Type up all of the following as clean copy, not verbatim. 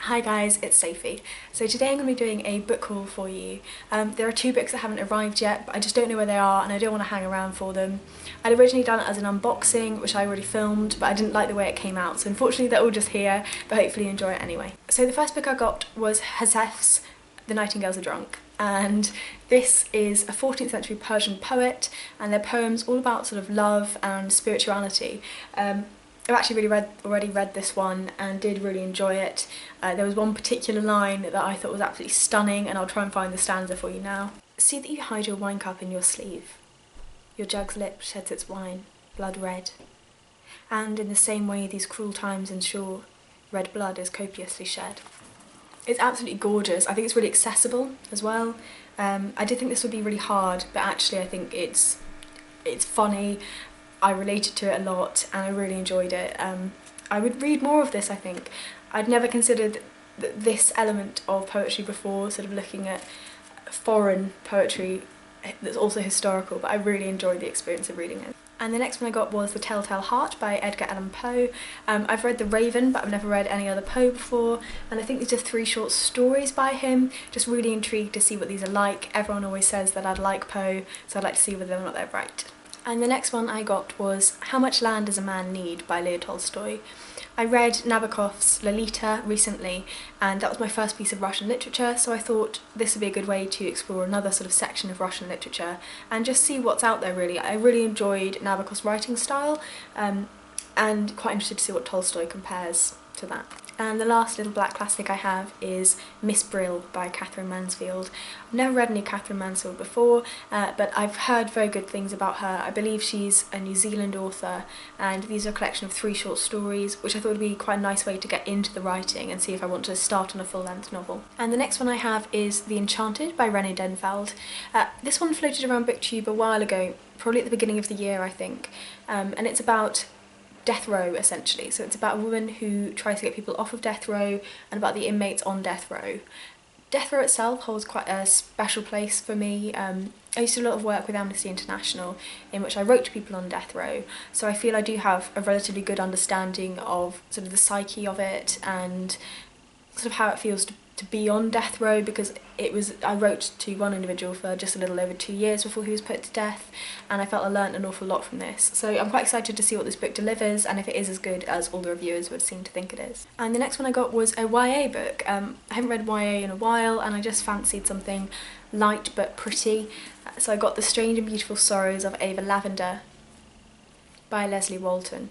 Hi guys, it's Sophie. So today I'm going to be doing a book haul for you. There are two books that haven't arrived yet, but I just don't know where they are and I don't want to hang around for them. I'd originally done it as an unboxing, which I already filmed, but I didn't like the way it came out, so unfortunately they're all just here, but hopefully you enjoy it anyway. So the first book I got was Hazef's The Nightingales Are Drunk, and this is a 14th century Persian poet, and their poems all about sort of love and spirituality. I've actually already read this one and did really enjoy it. There was one particular line that I thought was absolutely stunning, and I'll try and find the stanza for you now. See that you hide your wine cup in your sleeve. Your jug's lip sheds its wine, blood red. And in the same way these cruel times ensure, red blood is copiously shed. It's absolutely gorgeous. I think it's really accessible as well. I did think this would be really hard, but actually I think it's funny. I related to it a lot and I really enjoyed it. I would read more of this, I think. I'd never considered this element of poetry before, sort of looking at foreign poetry that's also historical, but I really enjoyed the experience of reading it. And the next one I got was The Telltale Heart by Edgar Allan Poe. I've read The Raven, but I've never read any other Poe before, and I think these are 3 short stories by him. Just really intrigued to see what these are like. Everyone always says that I'd like Poe, so I'd like to see whether or not they're right. And the next one I got was How Much Land Does a Man Need by Leo Tolstoy. I read Nabokov's Lolita recently, and that was my first piece of Russian literature, so I thought this would be a good way to explore another sort of section of Russian literature and just see what's out there really. I really enjoyed Nabokov's writing style, and quite interested to see what Tolstoy compares to that. And the last little black classic I have is Miss Brill by Catherine Mansfield. I've never read any Catherine Mansfield before, but I've heard very good things about her. I believe she's a New Zealand author, and these are a collection of 3 short stories, which I thought would be quite a nice way to get into the writing and see if I want to start on a full-length novel. And the next one I have is The Enchanted by Renée Denfeld. This one floated around BookTube a while ago, probably at the beginning of the year I think, and it's about death row essentially. So it's about a woman who tries to get people off of death row and about the inmates on death row. Death row itself holds quite a special place for me. I used to do a lot of work with Amnesty International in which I wrote to people on death row, so I feel I do have a relatively good understanding of sort of the psyche of it and sort of how it feels to be on death row, because I wrote to one individual for just a little over 2 years before he was put to death, and I felt I learnt an awful lot from this. So I'm quite excited to see what this book delivers and if it is as good as all the reviewers would seem to think it is. And the next one I got was a YA book. I haven't read YA in a while and I just fancied something light but pretty. So I got The Strange and Beautiful Sorrows of Ava Lavender by Leslie Walton.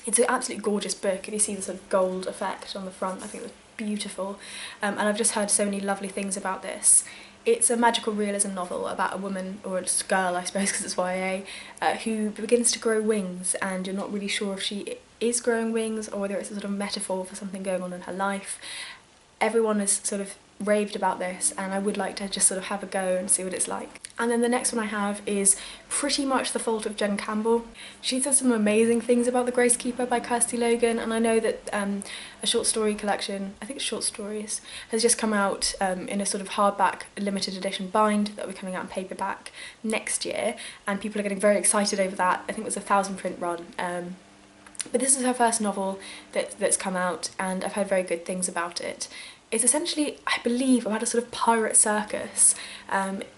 It's an absolutely gorgeous book. If you see the sort of gold effect on the front, I think it was beautiful, and I've just heard so many lovely things about this. It's a magical realism novel about a woman, or a girl I suppose because it's YA, who begins to grow wings, and you're not really sure if she is growing wings or whether it's a sort of metaphor for something going on in her life. Everyone has sort of raved about this and I would like to just sort of have a go and see what it's like. And then the next one I have is Pretty Much the Fault of Jen Campbell. She says some amazing things about The Gracekeeper by Kirsty Logan, and I know that a short story collection, I think it's short stories, has just come out in a sort of hardback limited edition bind that will be coming out in paperback next year, and people are getting very excited over that. I think it was a 1,000 print run. But this is her first novel that's come out and I've heard very good things about it. It's essentially, I believe, about a sort of pirate circus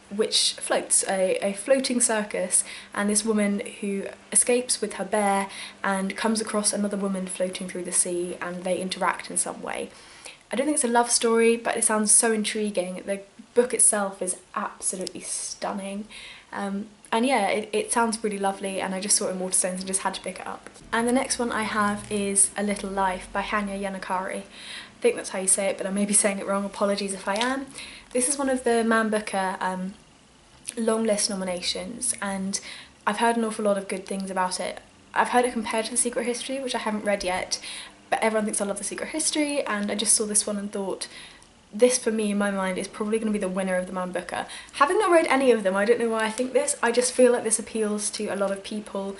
which floats, a floating circus, and this woman who escapes with her bear and comes across another woman floating through the sea and they interact in some way. I don't think it's a love story, but it sounds so intriguing. The book itself is absolutely stunning. And yeah, it sounds really lovely, and I just saw it in Waterstones and just had to pick it up. And the next one I have is A Little Life by Hanya Yanakari. I think that's how you say it, but I may be saying it wrong, apologies if I am. This is one of the Man Booker long list nominations, and I've heard an awful lot of good things about it. I've heard it compared to The Secret History, which I haven't read yet, but everyone thinks I love The Secret History, and I just saw this one and thought, this for me in my mind is probably going to be the winner of the Man Booker. Having not read any of them, I don't know why I think this, I just feel like this appeals to a lot of people,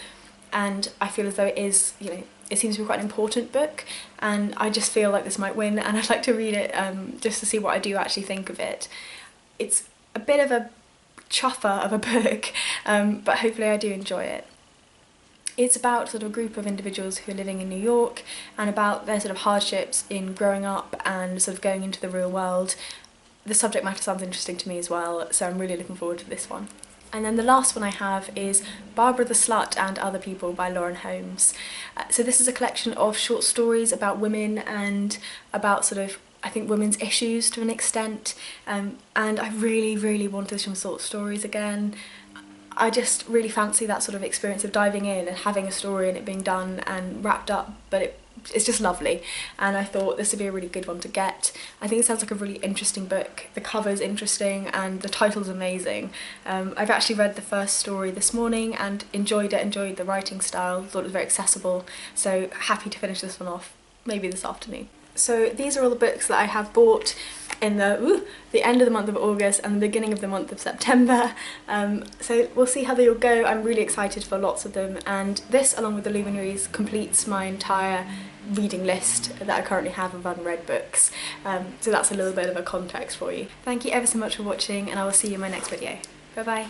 and I feel as though it is, you know, it seems to be quite an important book, and I just feel like this might win, and I'd like to read it just to see what I do actually think of it. It's a bit of a chuffer of a book, but hopefully I do enjoy it. It's about sort of a group of individuals who are living in New York and about their sort of hardships in growing up and sort of going into the real world. The subject matter sounds interesting to me as well, so I'm really looking forward to this one. And then the last one I have is Barbara the Slut and Other People by Lauren Holmes. So this is a collection of short stories about women and about sort of, I think, women's issues to an extent, and I really wanted some short stories again. I just really fancy that sort of experience of diving in and having a story and it being done and wrapped up, but it's just lovely, and I thought this would be a really good one to get. I think it sounds like a really interesting book. The cover's interesting and the title's amazing. I've actually read the first story this morning and enjoyed it, enjoyed the writing style, thought it was very accessible, so happy to finish this one off, maybe this afternoon. So these are all the books that I have bought in the end of the month of August and the beginning of the month of September. So we'll see how they all go. I'm really excited for lots of them, and this, along with the Luminaries, completes my entire reading list that I currently have of unread books. So that's a little bit of a context for you. Thank you ever so much for watching, and I will see you in my next video. Bye bye.